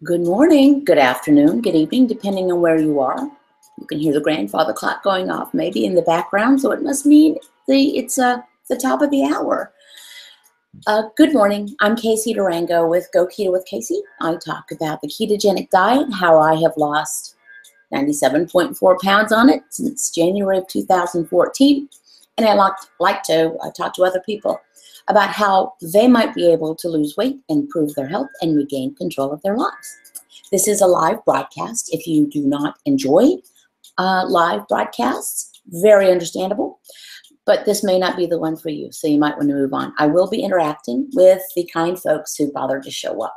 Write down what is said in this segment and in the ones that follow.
Good morning, good afternoon, good evening, depending on where you are. You can hear the grandfather clock going off maybe in the background, so it must mean it's the top of the hour. Good morning, I'm Casey Durango with Go Keto with Casey. I talk about the ketogenic diet, how I have lost 97.4 pounds on it since January of 2014. And I like to talk to other people about how they might be able to lose weight, improve their health, and regain control of their lives. This is a live broadcast. If you do not enjoy live broadcasts, very understandable, but this may not be the one for you, so you might want to move on. I will be interacting with the kind folks who bothered to show up.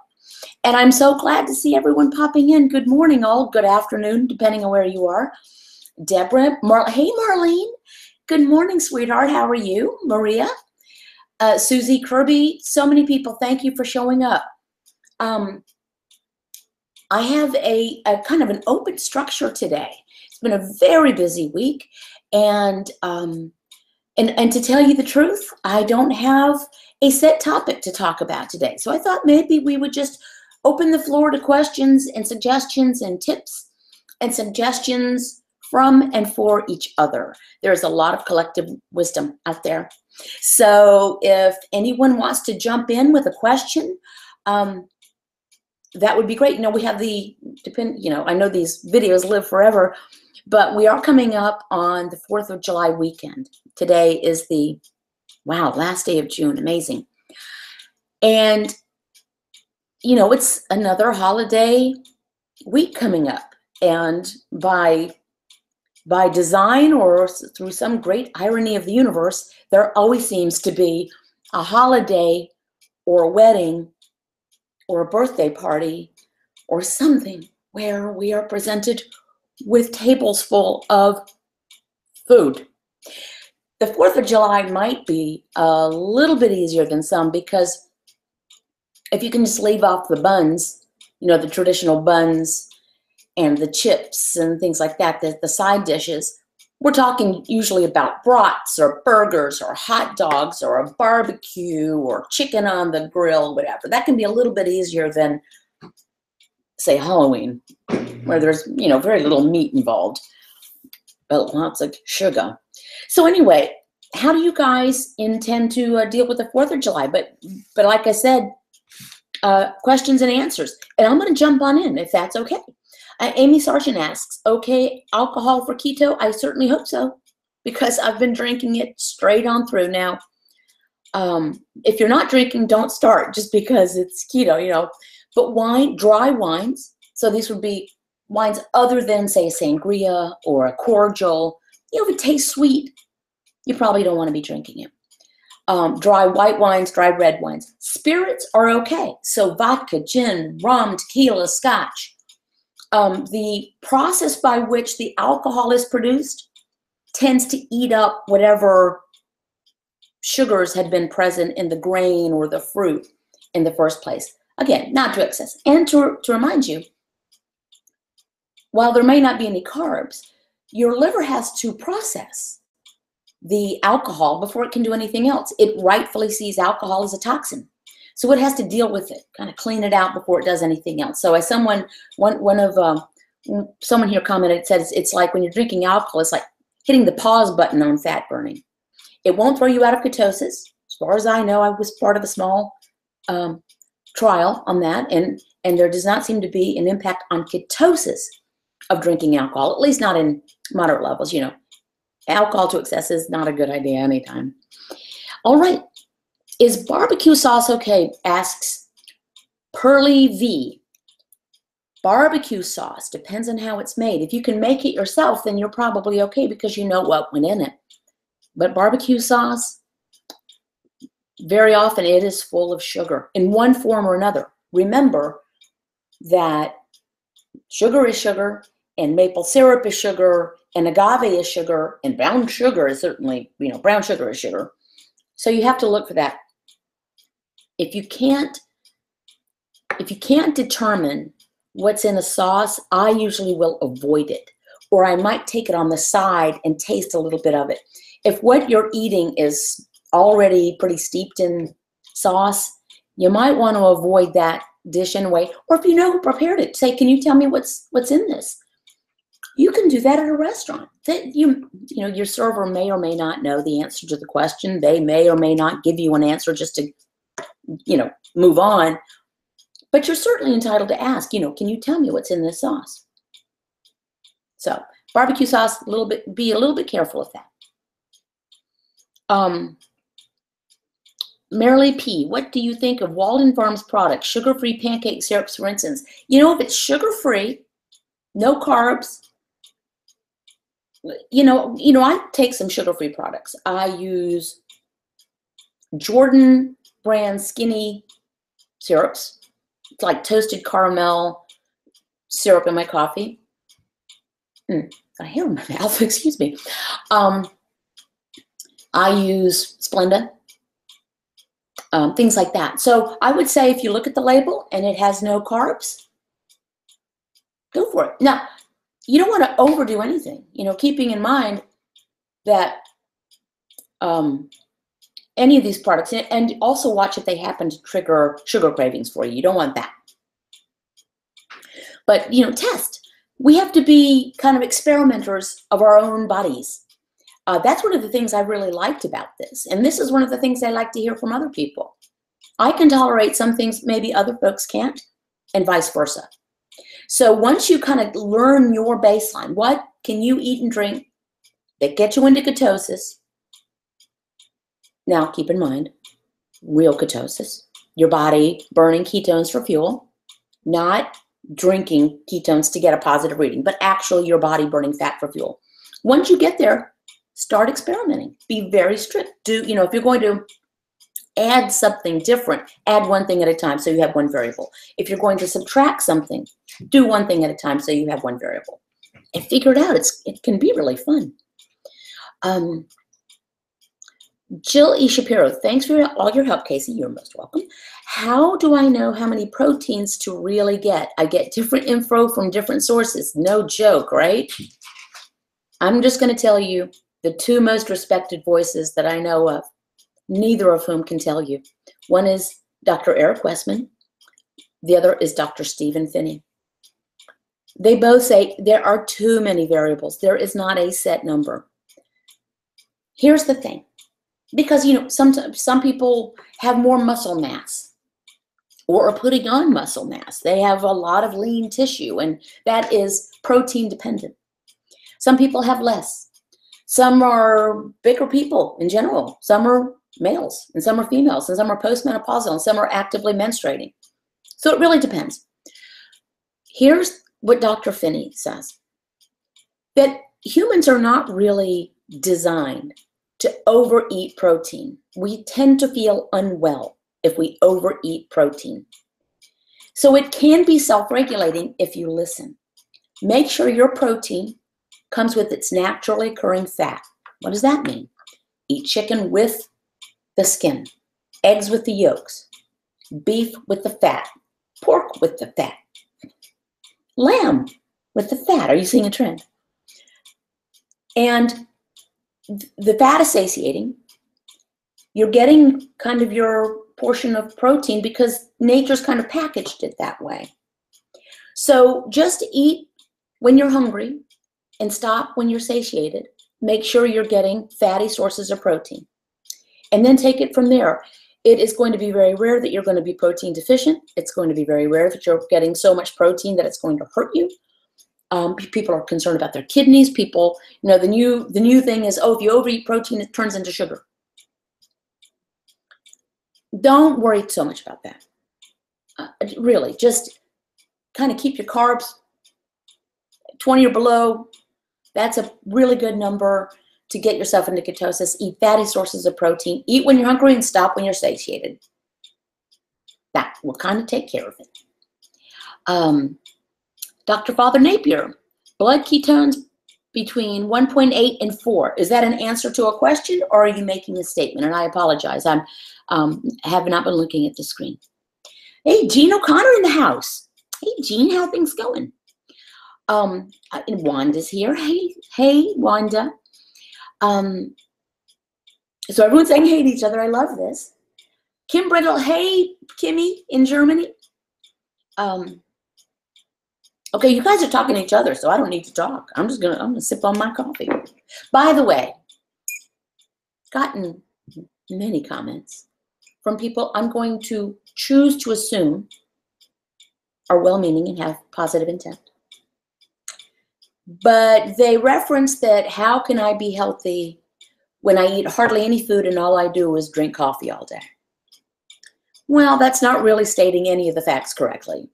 And I'm so glad to see everyone popping in. Good morning, all. Good afternoon, depending on where you are. Deborah, hey, Marlene. Good morning, sweetheart. How are you? Maria? Susie, Kirby, so many people, thank you for showing up. I have a kind of an open structure today. It's been a very busy week, and to tell you the truth, I don't have a set topic to talk about today. So I thought maybe we would just open the floor to questions and suggestions and tips and suggestions from and for each other. There's a lot of collective wisdom out there. So if anyone wants to jump in with a question, that would be great. We have I know these videos live forever, but we are coming up on the 4th of July weekend. Today is the, last day of June. Amazing. And, it's another holiday week coming up. And by design or through some great irony of the universe, there always seems to be a holiday or a wedding or a birthday party or something where we are presented with tables full of food. The 4th of July might be a little bit easier than some, because if you can just leave off the buns, the traditional buns and the chips and things like that, the side dishes, we're talking usually about brats or burgers or hot dogs or a barbecue or chicken on the grill, whatever. That can be a little bit easier than, say, Halloween, where there's, very little meat involved, but lots of sugar. So anyway, how do you guys intend to deal with the 4th of July? But like I said, questions and answers. And I'm going to jump on in if that's okay. Amy Sargent asks, okay, alcohol for keto? I certainly hope so, because I've been drinking it straight on through. Now, if you're not drinking, don't start just because it's keto, But wine, dry wines, so these would be wines other than, say, sangria or a cordial. If it tastes sweet, you probably don't want to be drinking it. Dry white wines, dry red wines. Spirits are okay. So vodka, gin, rum, tequila, scotch. The process by which the alcohol is produced tends to eat up whatever sugars had been present in the grain or the fruit in the first place. Again, not to excess. And to remind you, while there may not be any carbs, your liver has to process the alcohol before it can do anything else. It rightfully sees alcohol as a toxin. So it has to deal with it, kind of clean it out before it does anything else. So as someone here commented, said it's like when you're drinking alcohol, it's like hitting the pause button on fat burning. It won't throw you out of ketosis. As far as I know, I was part of a small trial on that, and there does not seem to be an impact on ketosis of drinking alcohol, at least not in moderate levels. Alcohol to excess is not a good idea anytime. All right. Is barbecue sauce okay? Asks Pearly V. Barbecue sauce depends on how it's made. If you can make it yourself, then you're probably okay because you know what went in it. But barbecue sauce, very often it is full of sugar in one form or another. Remember that sugar is sugar, and maple syrup is sugar, and agave is sugar, and brown sugar is certainly, brown sugar is sugar. So you have to look for that. If you can't determine what's in a sauce, I usually will avoid it, or I might take it on the side and taste a little bit of it. If what you're eating is already pretty steeped in sauce, you might want to avoid that dish anyway. Or if you know who prepared it, say, can you tell me what's in this? You can do that at a restaurant. That you know, your server may or may not know the answer to the question. They may or may not give you an answer just to, you know, move on. But you're certainly entitled to ask, you know, can you tell me what's in this sauce? So barbecue sauce, be a little bit careful of that. Marilee P., what do you think of Walden Farms products, sugar-free pancake syrups, for instance? You know, if it's sugar-free, no carbs, you know, I take some sugar-free products. I use Jordan brand skinny syrups. It's like toasted caramel syrup in my coffee. Got a hair in my mouth, excuse me. I use Splenda, things like that. So I would say if you look at the label and it has no carbs, go for it. Now, you don't want to overdo anything, you know, keeping in mind that any of these products, and also watch if they happen to trigger sugar cravings for you. You don't want that. But, you know, test. We have to be kind of experimenters of our own bodies. That's one of the things I really liked about this. And this is one of the things I like to hear from other people. I can tolerate some things maybe other folks can't, and vice versa. So once you kind of learn your baseline, what can you eat and drink that get you into ketosis? Now, keep in mind, real ketosis, your body burning ketones for fuel, not drinking ketones to get a positive reading, but actually your body burning fat for fuel. Once you get there, start experimenting. Be very strict. You know, if you're going to add something different, add one thing at a time so you have one variable. If you're going to subtract something, do one thing at a time so you have one variable. And figure it out. It can be really fun. Jill E. Shapiro, thanks for all your help, Casey. You're most welcome. How do I know how many proteins to really get? I get different info from different sources. No joke, right? I'm just going to tell you the two most respected voices that I know of, neither of whom can tell you. One is Dr. Eric Westman. The other is Dr. Stephen Finney. They both say there are too many variables. There is not a set number. Here's the thing. Because, you know, sometimes some people have more muscle mass or are putting on muscle mass. They have a lot of lean tissue, and that is protein dependent. Some people have less. Some are bigger people in general. Some are males, and some are females, and some are postmenopausal, and some are actively menstruating. So it really depends. Here's what Dr. Finney says, that humans are not really designed to overeat protein. We tend to feel unwell if we overeat protein. So it can be self-regulating if you listen. Make sure your protein comes with its naturally occurring fat. What does that mean? Eat chicken with the skin, eggs with the yolks, beef with the fat, pork with the fat, lamb with the fat. Are you seeing a trend? And the fat is satiating. You're getting kind of your portion of protein because nature's kind of packaged it that way. So just eat when you're hungry and stop when you're satiated. Make sure you're getting fatty sources of protein. And then take it from there. It is going to be very rare that you're going to be protein deficient. It's going to be very rare that you're getting so much protein that it's going to hurt you. People are concerned about their kidneys. People, you know, the new thing is, oh, if you overeat protein, it turns into sugar. Don't worry so much about that. Really, just kind of keep your carbs 20 or below. That's a really good number to get yourself into ketosis. Eat fatty sources of protein. Eat when you're hungry and stop when you're satiated. That will kind of take care of it. Dr. Father Napier, blood ketones between 1.8 and 4. Is that an answer to a question, or are you making a statement? And I apologize. I have not been looking at the screen. Hey, Jean O'Connor in the house. Hey, Jean, how are things going? And Wanda's here. Hey, Wanda. So everyone's saying hey to each other. I love this. Kim Brittle. Hey, Kimmy in Germany. Okay, you guys are talking to each other, so I don't need to talk. I'm gonna sip on my coffee. By the way, gotten many comments from people I'm going to choose to assume are well-meaning and have positive intent. But they reference that how can I be healthy when I eat hardly any food and all I do is drink coffee all day? Well, that's not really stating any of the facts correctly.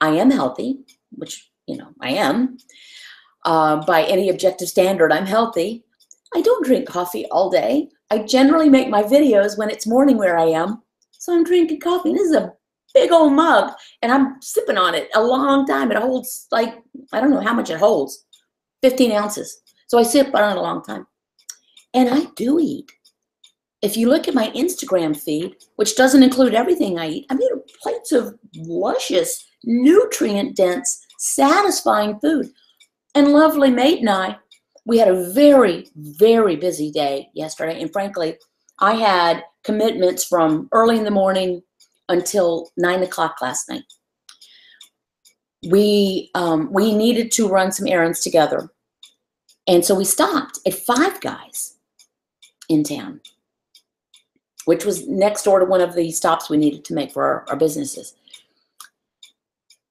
I am healthy, which, I am. By any objective standard, I'm healthy. I don't drink coffee all day. I generally make my videos when it's morning where I am. So I'm drinking coffee. This is a big old mug, and I'm sipping on it a long time. It holds, like, I don't know how much it holds, 15 ounces. So I sip on it a long time. And I do eat. If you look at my Instagram feed, which doesn't include everything I eat, I mean plates of luscious, nutrient-dense, satisfying food. And lovely mate and I, we had a very, very busy day yesterday. And frankly, I had commitments from early in the morning until 9 o'clock last night. We needed to run some errands together. And so we stopped at Five Guys in town, which was next door to one of the stops we needed to make for our businesses.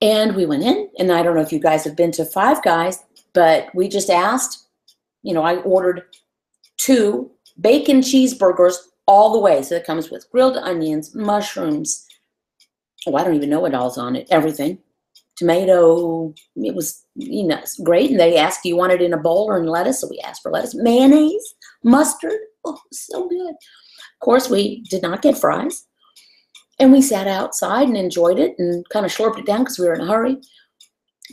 And we went in, and I don't know if you guys have been to Five Guys, but we just asked, I ordered 2 bacon cheeseburgers all the way. So it comes with grilled onions, mushrooms. Oh, I don't even know what all's on it. Everything. Tomato. It was, great. And they asked, do you want it in a bowl or in lettuce? So we asked for lettuce. Mayonnaise, mustard. Oh, so good. Of course, we did not get fries. And we sat outside and enjoyed it and kind of slurped it down because we were in a hurry.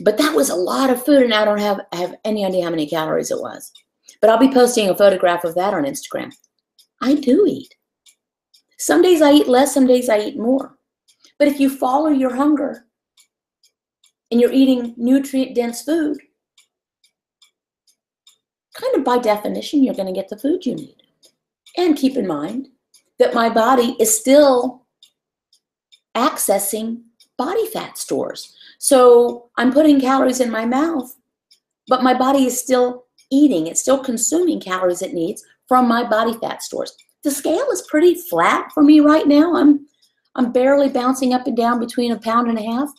But that was a lot of food, and I don't have any idea how many calories it was. But I'll be posting a photograph of that on Instagram. I do eat. Some days I eat less, some days I eat more. But if you follow your hunger and you're eating nutrient-dense food, kind of by definition, you're going to get the food you need. And keep in mind that my body is still accessing body fat stores. So I'm putting calories in my mouth, but my body is still eating. It's still consuming calories it needs from my body fat stores. The scale is pretty flat for me right now. I'm barely bouncing up and down between 1.5 pounds,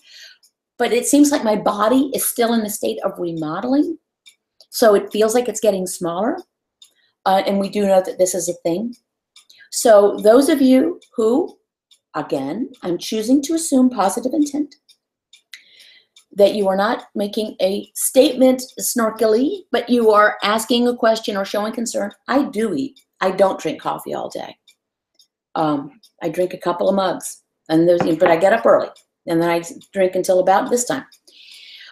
but it seems like my body is still in a state of remodeling. So it feels like it's getting smaller. And we do know that this is a thing. So those of you who, again, I'm choosing to assume positive intent, that you are not making a statement snarkily, but you are asking a question or showing concern. I do eat. I don't drink coffee all day. I drink a couple of mugs, but I get up early, and then I drink until about this time.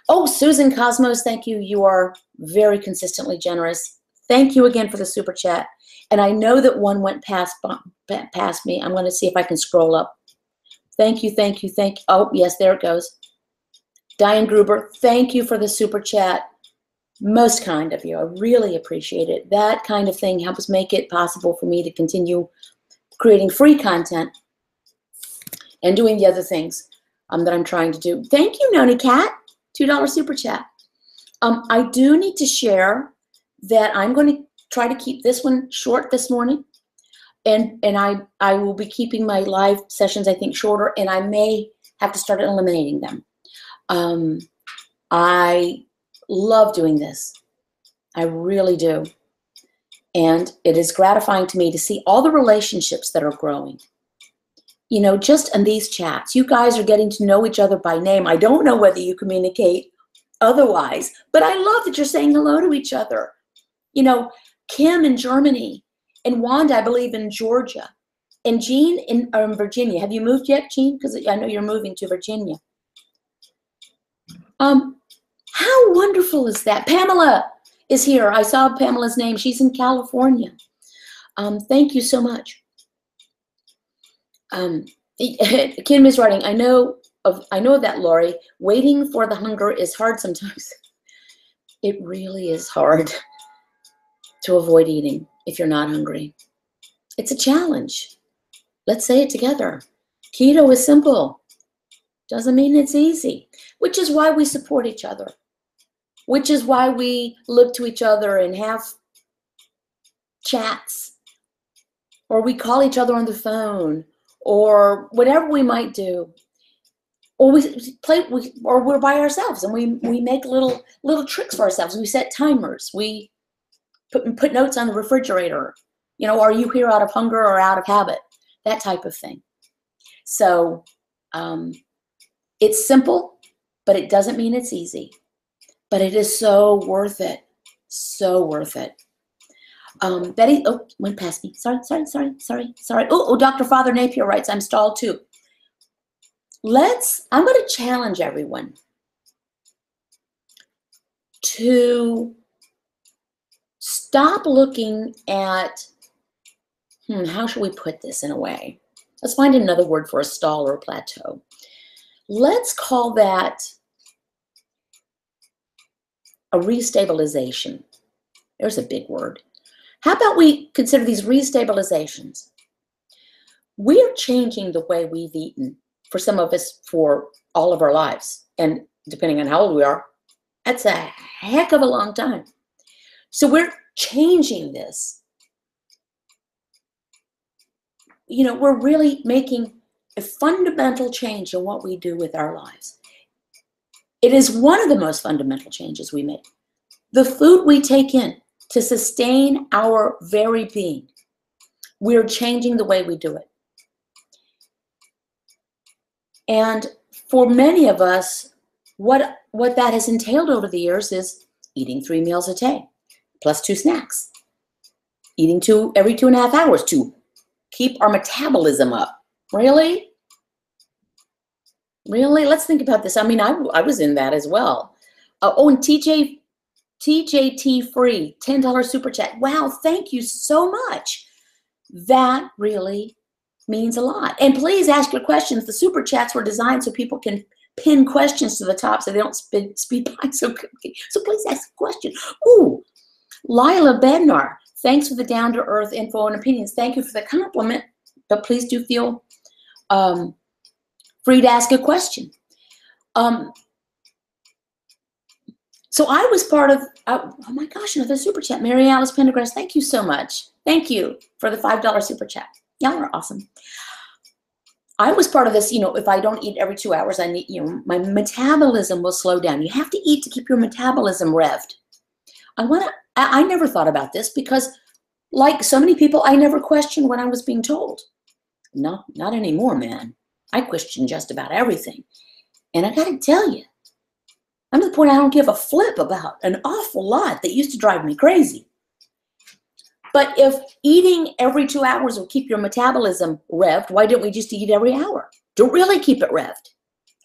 Oh, Susan Cosmos, thank you. You are very consistently generous. Thank you again for the super chat. And I know that one went past me. I'm going to see if I can scroll up. Thank you, thank you, thank you. Oh, yes, there it goes. Diane Gruber, thank you for the super chat. Most kind of you. I really appreciate it. That kind of thing helps make it possible for me to continue creating free content and doing the other things that I'm trying to do. Thank you, Noni Cat. $2 super chat. I do need to share that I'm going to try to keep this one short this morning. And I will be keeping my live sessions, I think, shorter, and I may have to start eliminating them. I love doing this. I really do. And it is gratifying to me to see all the relationships that are growing. Just in these chats, you guys are getting to know each other by name. I don't know whether you communicate otherwise, but I love that you're saying hello to each other. Kim in Germany, and Wanda, I believe, in Georgia, and Jean in Virginia. Have you moved yet, Jean? Because I know you're moving to Virginia. How wonderful is that? Pamela is here. I saw Pamela's name. She's in California. Thank you so much. Kim is writing, I know of that, Lori. Waiting for the hunger is hard sometimes. It really is hard to avoid eating if you're not hungry. It's a challenge. Let's say it together. Keto is simple. Doesn't mean it's easy, which is why we support each other, which is why we look to each other and have chats, or we call each other on the phone, or whatever we might do. Or or we're by ourselves and we make little tricks for ourselves. We set timers. We put notes on the refrigerator. You know, are you here out of hunger or out of habit? That type of thing. So it's simple, but it doesn't mean it's easy. But it is so worth it. So worth it. Betty, oh, went past me. Sorry. Oh, Dr. Father Napier writes, I'm stalled too. I'm going to challenge everyone to stop looking at, how should we put this in a way? Let's find another word for a stall or a plateau. Let's call that a restabilization. There's a big word. How about we consider these restabilizations? We are changing the way we've eaten, for some of us, for all of our lives. And depending on how old we are, that's a heck of a long time. So we're changing this. You know, we're really making a fundamental change in what we do with our lives. It is one of the most fundamental changes we make. The food we take in to sustain our very being. We're changing the way we do it. And for many of us, what that has entailed over the years is eating 3 meals a day, plus 2 snacks. Eating every 2.5 hours to keep our metabolism up. Really? Really? Let's think about this. I mean, I was in that as well. And TJT Free, $10 super chat. Wow, thank you so much. That really means a lot. And please ask your questions. The super chats were designed so people can pin questions to the top so they don't speed by so quickly. So please ask a question. Ooh, Lila Bednar, thanks for the down-to-earth info and opinions. Thank you for the compliment, but please do feel free to ask a question. So I was part of, oh my gosh, another super chat. Mary Alice Pendergrass, thank you so much. Thank you for the $5 super chat. Y'all are awesome. I was part of this, if I don't eat every 2 hours, I need, my metabolism will slow down. You have to eat to keep your metabolism revved. I never thought about this because, like so many people, I never questioned what I was being told. No, not anymore, man. I question just about everything. And I gotta tell you, I'm to the point I don't give a flip about an awful lot that used to drive me crazy. But if eating every 2 hours will keep your metabolism revved, why didn't we just eat every hour to really keep it revved?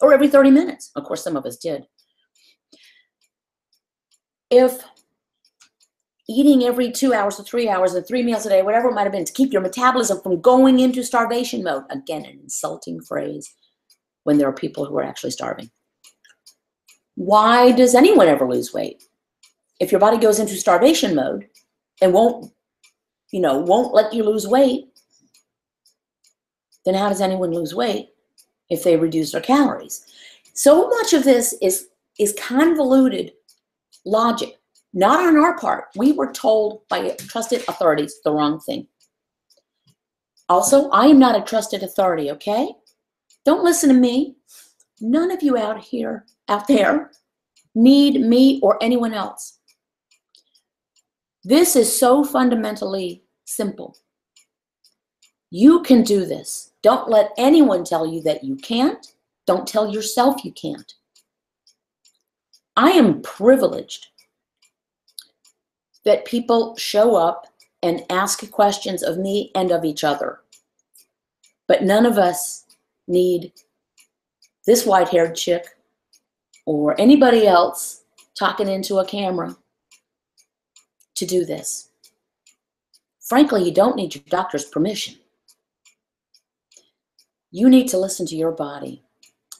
Or every 30 minutes? Of course, some of us did. If eating every 2 hours or 3 hours or 3 meals a day, whatever it might have been, to keep your metabolism from going into starvation mode, again, an insulting phrase when there are people who are actually starving. Why does anyone ever lose weight? If your body goes into starvation mode and won't let you lose weight, then how does anyone lose weight if they reduce their calories? So much of this is convoluted logic, not on our part. We were told by trusted authorities the wrong thing. Also, I am not a trusted authority, okay? Don't listen to me. None of you out there need me or anyone else. This is so fundamentally simple. You can do this. Don't let anyone tell you that you can't. Don't tell yourself you can't. I am privileged that people show up and ask questions of me and of each other. But none of us need this white-haired chick or anybody else talking into a camera to do this. Frankly, you don't need your doctor's permission. You need to listen to your body.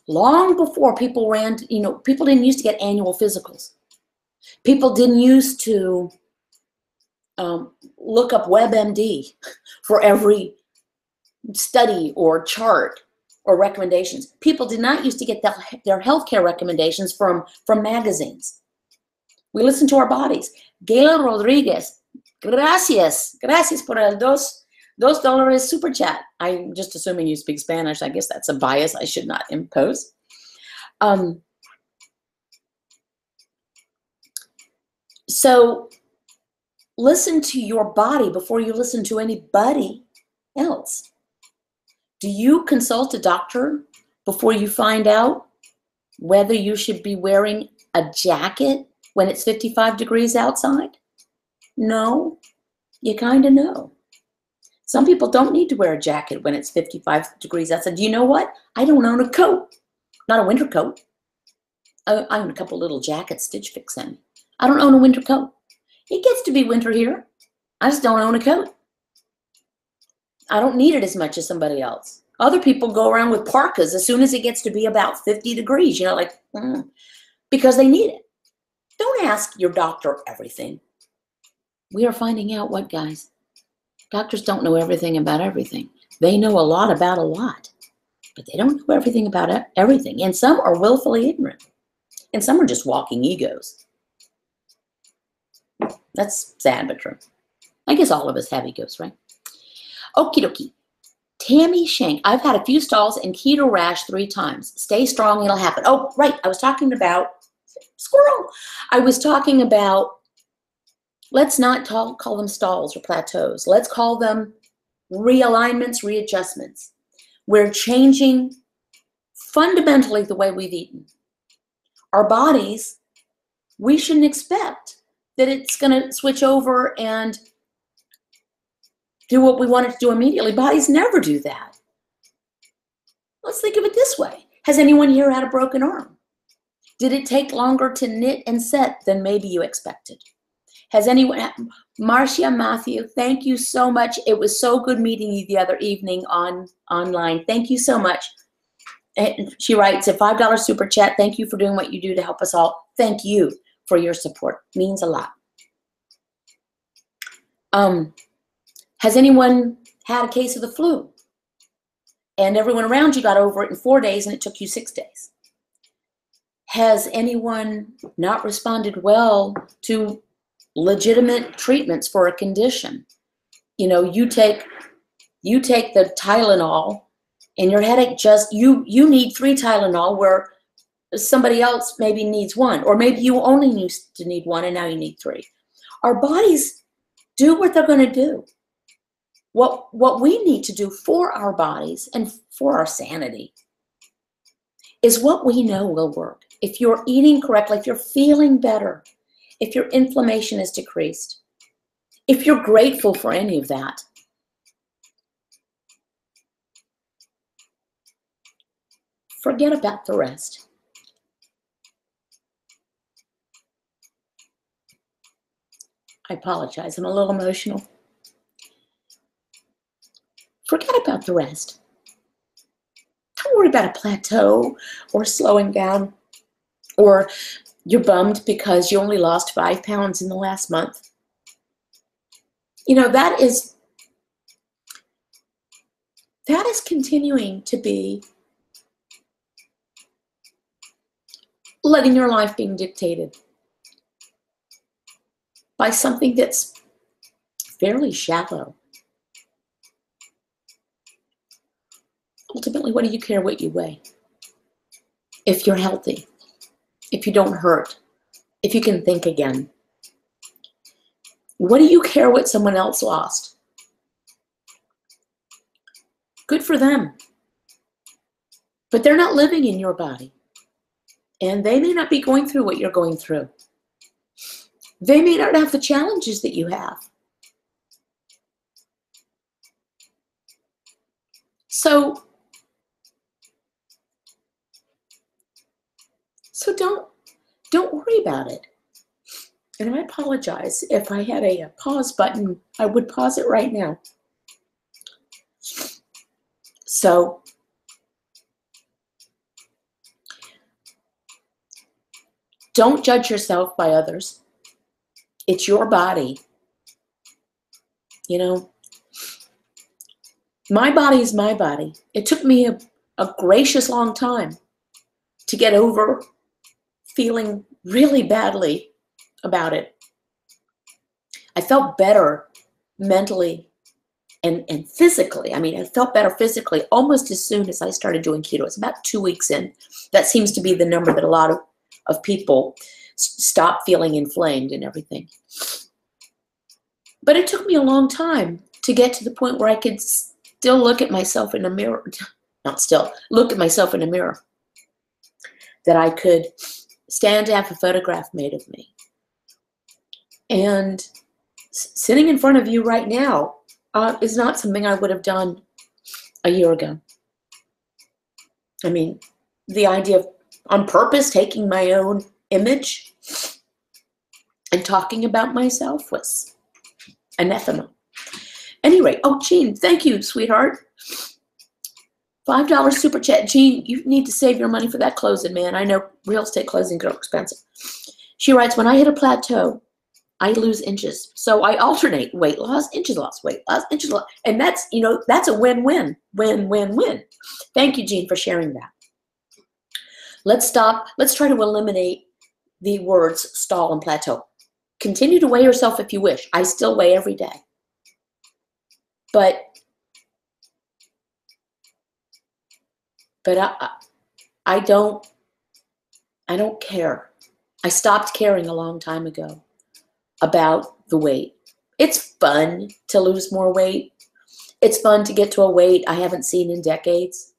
Long before people people didn't used to get annual physicals. People didn't used to look up WebMD for every study or chart or recommendations. People did not used to get their healthcare recommendations from magazines. We listen to our bodies. Gayla Rodriguez, gracias por el $2 super chat. I'm just assuming you speak Spanish. I guess that's a bias I should not impose. So listen to your body before you listen to anybody else. Do you consult a doctor before you find out whether you should be wearing a jacket when it's 55 degrees outside? No, you kind of know. Some people don't need to wear a jacket when it's 55 degrees outside. Do you know what? I don't own a coat, not a winter coat. I own a couple little jackets Stitch Fix in. I don't own a winter coat. It gets to be winter here. I just don't own a coat. I don't need it as much as somebody else. Other people go around with parkas as soon as it gets to be about 50 degrees, because they need it. Don't ask your doctor everything. We are finding out what, guys? Doctors don't know everything about everything. They know a lot about a lot, but they don't know everything about everything. And some are willfully ignorant, and some are just walking egos. That's sad but true. I guess all of us have egos, right? Okie dokie. Tammy Shank. I've had a few stalls and keto rash 3 times. Stay strong, it'll happen. Oh, right. I was talking about squirrel. I was talking about, let's not call them stalls or plateaus. Let's call them realignments, readjustments. We're changing fundamentally the way we've eaten. Our bodies, we shouldn't expect that it's going to switch over and do what we want it to do immediately. Bodies never do that. Let's think of it this way. Has anyone here had a broken arm? Did it take longer to knit and set than maybe you expected? Has anyone, Marcia Matthew, thank you so much. It was so good meeting you the other evening online. Thank you so much. And she writes, a $5 super chat. Thank you for doing what you do to help us all. Thank you for your support. Means a lot. Has anyone had a case of the flu and everyone around you got over it in 4 days and it took you 6 days? Has anyone not responded well to legitimate treatments for a condition? You take the Tylenol and your headache you need 3 Tylenol where somebody else maybe needs 1, or maybe you only used to need 1 and now you need 3. Our bodies do what they're going to do. What we need to do for our bodies and for our sanity is what we know will work. If you're eating correctly, if you're feeling better, if your inflammation is decreased, if you're grateful for any of that, forget about the rest. I apologize, I'm a little emotional. Forget about the rest. Don't worry about a plateau or slowing down, or you're bummed because you only lost 5 pounds in the last month. That is continuing to be letting your life being dictated by something that's fairly shallow. Ultimately, what do you care what you weigh? If you're healthy, if you don't hurt, if you can think again, what do you care what someone else lost? Good for them. But they're not living in your body. And they may not be going through what you're going through. They may not have the challenges that you have. So don't worry about it. And I apologize. If I had a pause button, I would pause it right now. So don't judge yourself by others. It's your body. My body is my body. It took me a gracious long time to get over feeling really badly about it. I felt better mentally and physically. I mean, I felt better physically almost as soon as I started doing keto. It's about 2 weeks in. That seems to be the number that a lot of people stop feeling inflamed and everything. But it took me a long time to get to the point where I could still look at myself in a mirror. Not still, look at myself in a mirror. That I could stand to have a photograph made of me. And sitting in front of you right now is not something I would have done a year ago. I mean, the idea of on purpose taking my own image and talking about myself was anathema. Anyway, oh, Jean, thank you, sweetheart. $5 super chat. Jean, you need to save your money for that closing, man. I know real estate closings are expensive. She writes, when I hit a plateau, I lose inches. So I alternate weight loss, inches loss, weight loss, inches loss. And that's, you know, that's a win-win, win-win-win. Thank you, Jean, for sharing that. Let's stop. Let's try to eliminate the words stall and plateau. Continue to weigh yourself if you wish. I still weigh every day. But I don't care. I stopped caring a long time ago about the weight. It's fun to lose more weight. It's fun to get to a weight I haven't seen in decades.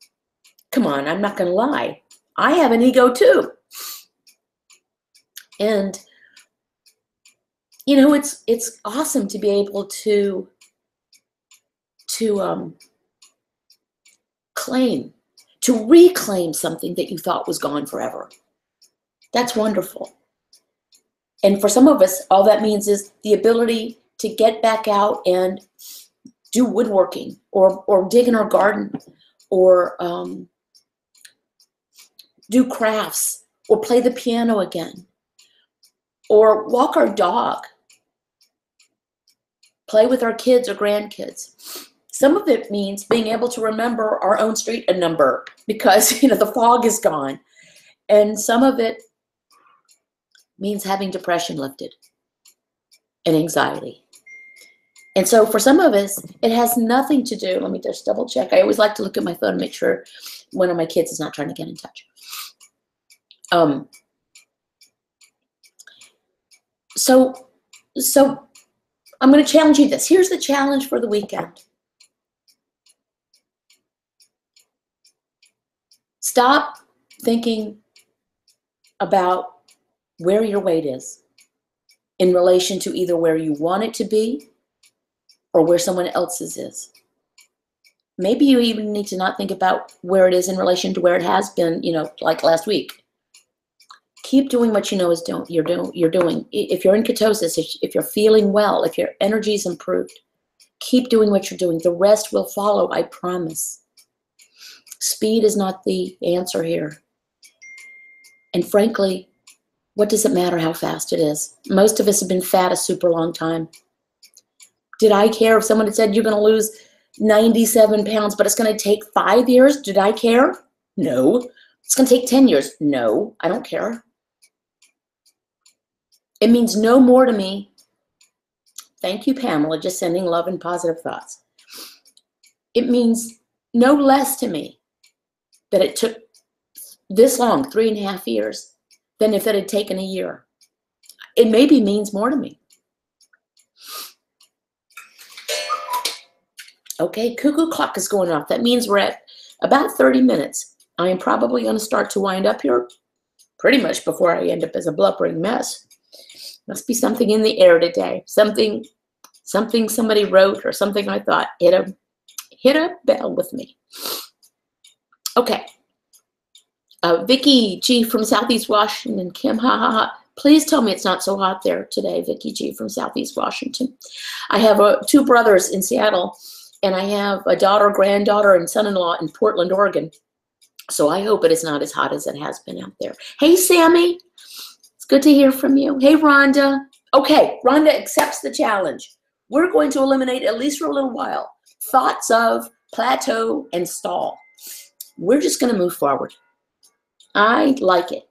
Come on, I'm not going to lie. I have an ego too. And, you know, it's awesome to be able to reclaim something that you thought was gone forever. That's wonderful. And for some of us, all that means is the ability to get back out and do woodworking or dig in our garden or do crafts or play the piano again or walk our dog, play with our kids or grandkids. Some of it means being able to remember our own street number because, you know, the fog is gone. And some of it means having depression lifted and anxiety. And so for some of us, it has nothing to do, let me just double check. I always like to look at my phone and make sure one of my kids is not trying to get in touch. So I'm going to challenge you this. Here's the challenge for the weekend. Stop thinking about where your weight is in relation to either where you want it to be or where someone else's is. Maybe you even need to not think about where it is in relation to where it has been, you know, like last week. Keep doing what you know you're doing. If you're in ketosis, if you're feeling well, if your energy is improved, keep doing what you're doing. The rest will follow, I promise. Speed is not the answer here. And frankly, what does it matter how fast it is? Most of us have been fat a super long time. Did I care if someone had said you're going to lose 97 pounds, but it's going to take 5 years? Did I care? No. It's going to take 10 years. No, I don't care. It means no more to me. Thank you, Pamela, just sending love and positive thoughts. It means no less to me that it took this long, 3.5 years, than if it had taken a year. It maybe means more to me. Okay, cuckoo clock is going off. That means we're at about 30 minutes. I am probably going to start to wind up here pretty much before I end up as a blubbering mess. Must be something in the air today. Something somebody wrote or something I thought hit a bell with me. Okay. Vicky G from Southeast Washington. Kim, ha ha ha. Please tell me it's not so hot there today, Vicky G from Southeast Washington. I have 2 brothers in Seattle, and I have a daughter, granddaughter, and son-in-law in Portland, Oregon. So I hope it is not as hot as it has been out there. Hey, Sammy. It's good to hear from you. Hey, Rhonda. Okay, Rhonda accepts the challenge. We're going to eliminate, at least for a little while, thoughts of plateau and stall. we're just going to move forward. I like it.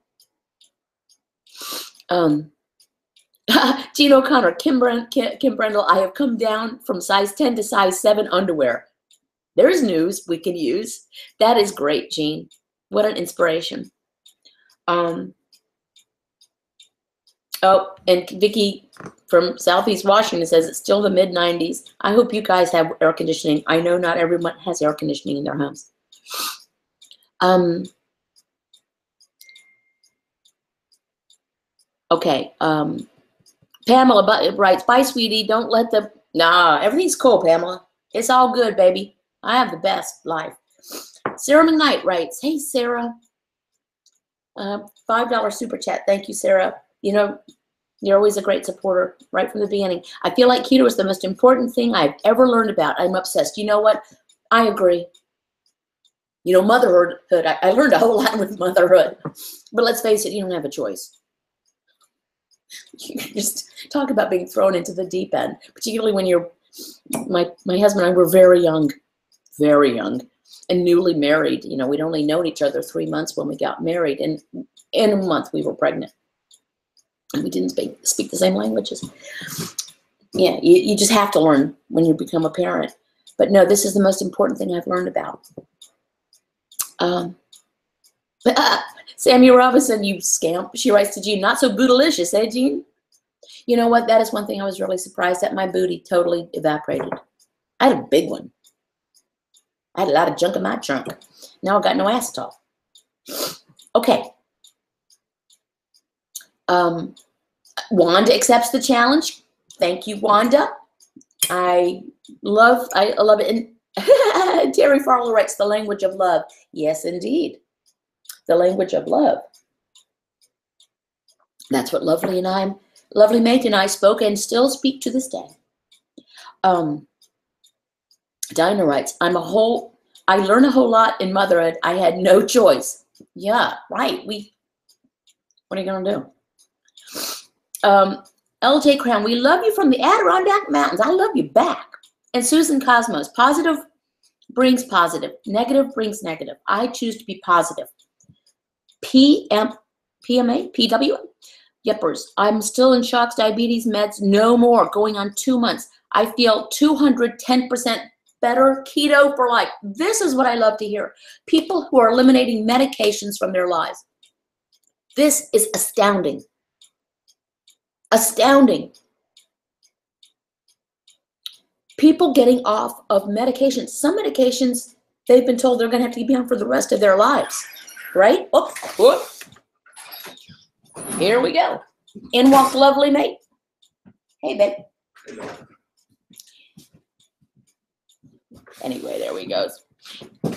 Gene O'Connor, Kim Brendel, I have come down from size 10 to size 7 underwear. There's news we can use. That is great, Gene. What an inspiration. Oh, and Vicki from Southeast Washington says it's still the mid-90s. I hope you guys have air conditioning. I know not everyone has air conditioning in their homes. Okay. Pamela writes, bye, sweetie. Don't let the... Nah, everything's cool, Pamela. It's all good, baby. I have the best life. Sarah McKnight writes, hey, Sarah. $5 super chat. Thank you, Sarah. You know, you're always a great supporter right from the beginning. I feel like keto is the most important thing I've ever learned about. I'm obsessed. You know what? I agree. You know, motherhood, I learned a whole lot with motherhood. But let's face it, you don't have a choice. You just talk about being thrown into the deep end, particularly when you're, my husband and I were very young, and newly married. You know, we'd only known each other 3 months when we got married, and in a month we were pregnant. And we didn't speak the same languages. Yeah, you just have to learn when you become a parent. But no, this is the most important thing I've learned about. Sammy Robinson, you scamp. She writes to Jean, not so bootylicious, eh, Jean? You know what? That is one thing I was really surprised at. My booty totally evaporated. I had a big one. I had a lot of junk in my trunk. Now I got no ass at all. Okay. Wanda accepts the challenge. Thank you, Wanda. I love it. And Terry Farlow writes, the language of love. Yes, indeed. The language of love. That's what Lovely Mate and I spoke and still speak to this day. Dinah writes, I learn a whole lot in motherhood. I had no choice. Yeah, right. What are you gonna do? LJ Crown, we love you from the Adirondack Mountains. I love you back. And Susan Cosmos, positive brings positive. Negative brings negative. I choose to be positive. PMA? PW? Yepers. I'm still in shocks, diabetes meds, no more. Going on 2 months. I feel 210% better. Keto for life. This is what I love to hear. People who are eliminating medications from their lives. This is astounding. Astounding. People getting off of medications. Some medications, they've been told they're going to have to be on for the rest of their lives. Right? Oh, whoop. Here we go. In walks Lovely Mate. Hey, babe. Anyway, there he goes.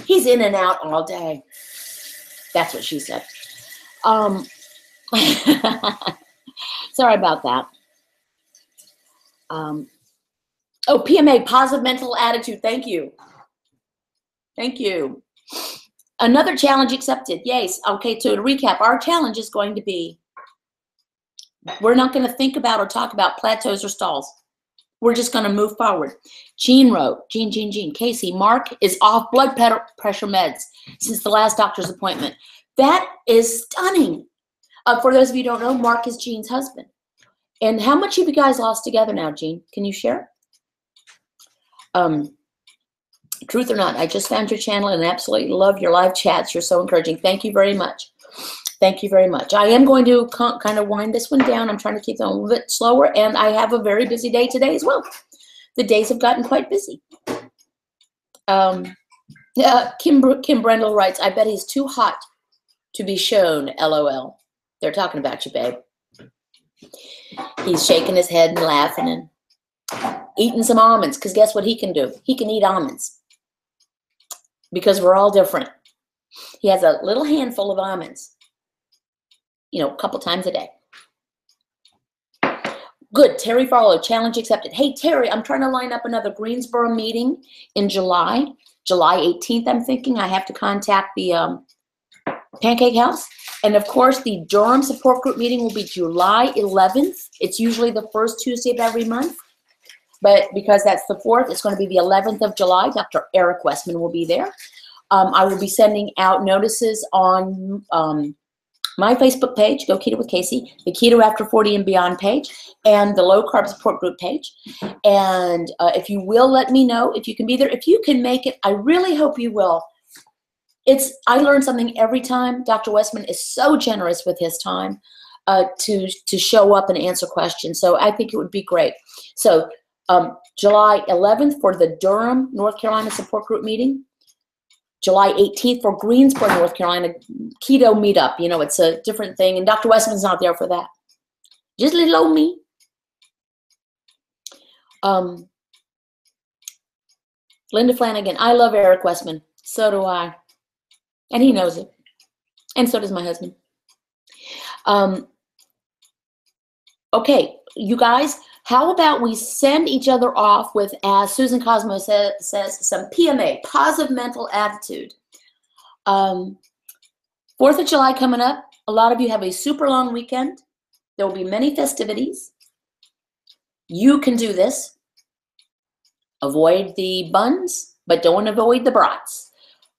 He's in and out all day. That's what she said. Sorry about that. Oh, PMA, positive mental attitude. Thank you. Thank you. Another challenge accepted. Yes. Okay, so to recap, our challenge is going to be, we're not going to think about or talk about plateaus or stalls. We're just going to move forward. Jean wrote, Jean, Casey, Mark is off blood pressure meds since the last doctor's appointment. That is stunning. For those of you who don't know, Mark is Jean's husband. And how much have you guys lost together now, Jean? Can you share? Truth or not, I just found your channel and absolutely love your live chats. You're so encouraging. Thank you very much. Thank you very much. I am going to kind of wind this one down. I'm trying to keep them a little bit slower, and I have a very busy day today as well. The days have gotten quite busy. Kim Brendel writes, I bet he's too hot to be shown, LOL. They're talking about you, babe. He's shaking his head and laughing and eating some almonds, because guess what he can do? He can eat almonds. Because we're all different. He has a little handful of almonds, you know, a couple times a day. Good. Terry Farlow, challenge accepted. Hey, Terry, I'm trying to line up another Greensboro meeting in July 18th, I'm thinking. I have to contact the Pancake House. And, of course, the Durham support group meeting will be July 11th. It's usually the first Tuesday of every month. But because that's the 4th, it's going to be the 11th of July. Dr. Eric Westman will be there. I will be sending out notices on my Facebook page, Go Keto with Casey, the Keto After 40 and Beyond page, and the Low Carb Support Group page. And if you will let me know if you can be there. If you can make it, I really hope you will. I learn something every time. Dr. Westman is so generous with his time to show up and answer questions. So I think it would be great. So July 11th for the Durham, North Carolina Support Group meeting. July 18th for Greensboro, North Carolina, keto meetup. You know, it's a different thing. And Dr. Westman's not there for that. Just little old me. Linda Flanagan, I love Eric Westman. So do I. And he knows it. And so does my husband. Okay, you guys, how about we send each other off with, as Susan Cosmo says, some PMA, positive mental attitude. 4th of July coming up. A lot of you have a super long weekend. There will be many festivities. You can do this. Avoid the buns, but don't avoid the brats.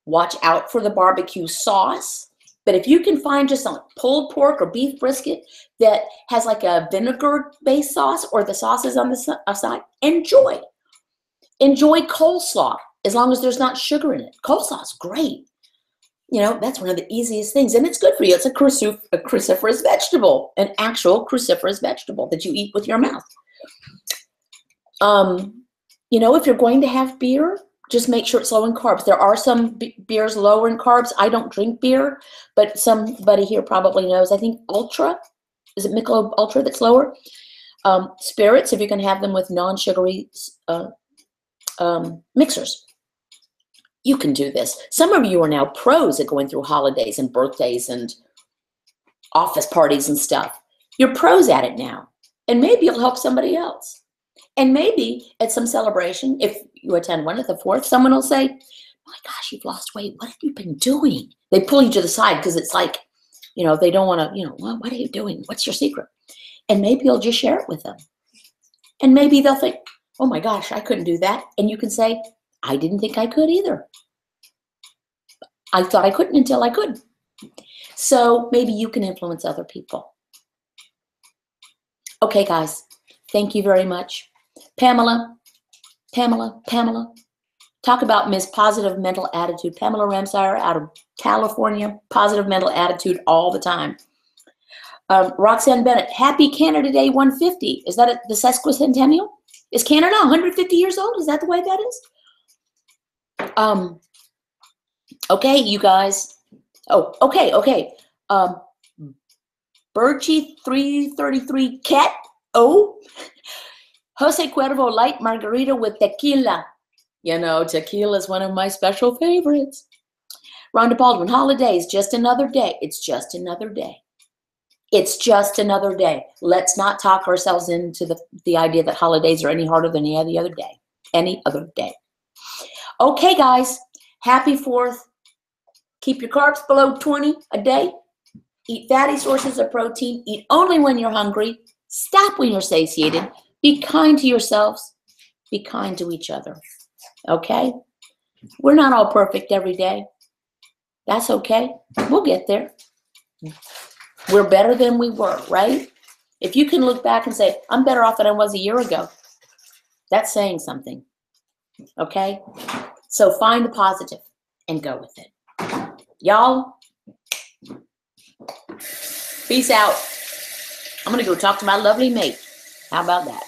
Watch out for the barbecue sauce. But if you can find just some pulled pork or beef brisket that has like a vinegar-based sauce or the sauces on the side, enjoy. Enjoy coleslaw as long as there's not sugar in it. Coleslaw is great. You know, that's one of the easiest things. And it's good for you. It's a cruciferous vegetable, an actual cruciferous vegetable that you eat with your mouth. You know, if you're going to have beer, just make sure it's low in carbs. There are some beers lower in carbs. I don't drink beer, but somebody here probably knows. I think Ultra, is it Michelob Ultra that's lower? Spirits, if you can have them with non-sugary mixers. You can do this. Some of you are now pros at going through holidays and birthdays and office parties and stuff. You're pros at it now. And maybe you'll help somebody else. And maybe at some celebration, if you attend one at the 4th, someone will say, my gosh, you've lost weight. What have you been doing? They pull you to the side because it's like, you know, they don't want to, you know, well, what are you doing? What's your secret? And maybe you'll just share it with them. And maybe they'll think, oh my gosh, I couldn't do that. And you can say, I didn't think I could either. I thought I couldn't until I could. So maybe you can influence other people. Okay, guys, thank you very much. Pamela, talk about Ms. Positive Mental Attitude. Pamela Ramsire out of California, positive mental attitude all the time. Roxanne Bennett, happy Canada Day 150. Is that the sesquicentennial? Is Canada 150 years old? Is that the way that is? Okay, you guys. Oh, okay. Birchie 333 Cat. Oh. Jose Cuervo light margarita with tequila. You know, tequila is one of my special favorites. Rhonda Baldwin, holidays, just another day. It's just another day. It's just another day. Let's not talk ourselves into the idea that holidays are any harder than any other day. Any other day. Okay, guys. Happy 4th. Keep your carbs below 20 a day. Eat fatty sources of protein. Eat only when you're hungry. Stop when you're satiated. Be kind to yourselves. Be kind to each other. Okay? We're not all perfect every day. That's okay. We'll get there. We're better than we were, right? If you can look back and say, I'm better off than I was a year ago, that's saying something. Okay? So find the positive and go with it. Y'all, peace out. I'm going to go talk to my lovely mate. How about that?